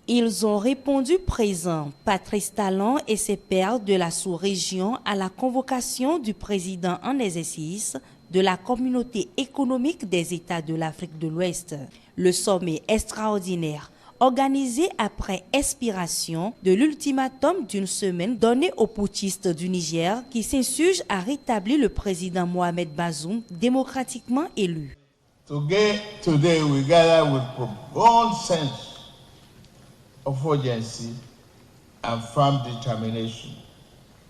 Ils ont répondu présents, Patrice Talon et ses pairs de la sous-région, à la convocation du président en exercice de la Communauté économique des États de l'Afrique de l'Ouest. Le sommet extraordinaire organisé après expiration de l'ultimatum d'une semaine donné aux putschistes du Niger qui s'insurgent à rétablir le président Mohamed Bazoum démocratiquement élu. Today we gather with profound sense of urgency and firm determination,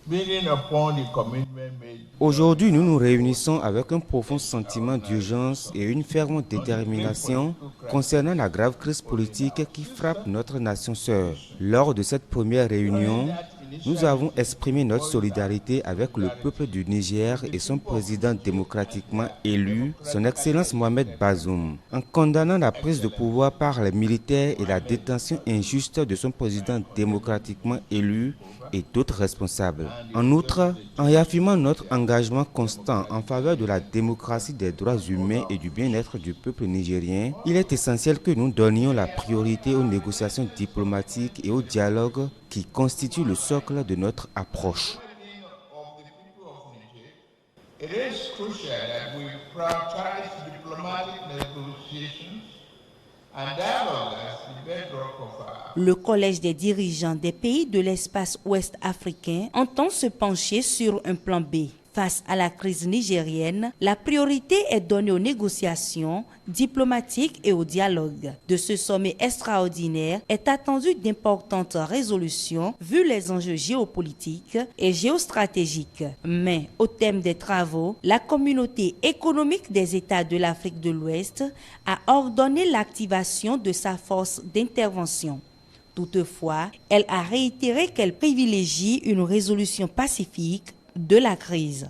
building upon the commitment made. Aujourd'hui, nous nous réunissons avec un profond sentiment d'urgence et une ferme détermination concernant la grave crise politique qui frappe notre nation sœur. Lors de cette première réunion, nous avons exprimé notre solidarité avec le peuple du Niger et son président démocratiquement élu, son Excellence Mohamed Bazoum, en condamnant la prise de pouvoir par les militaires et la détention injuste de son président démocratiquement élu et d'autres responsables. En outre, en réaffirmant notre engagement constant en faveur de la démocratie, des droits humains et du bien-être du peuple nigérien, il est essentiel que nous donnions la priorité aux négociations diplomatiques et au dialogue qui constituent le socle de notre approche. It is crucial that we prioritize diplomatic negotiations and dialogue as the bedrock of our. Le Collège des dirigeants des pays de l'espace ouest africain entend se pencher sur un plan B. Face à la crise nigérienne, la priorité est donnée aux négociations diplomatiques et au dialogue. De ce sommet extraordinaire est attendu d'importantes résolutions vu les enjeux géopolitiques et géostratégiques. Mais au thème des travaux, la Communauté économique des États de l'Afrique de l'Ouest a ordonné l'activation de sa force d'intervention. Toutefois, elle a réitéré qu'elle privilégie une résolution pacifique de la crise.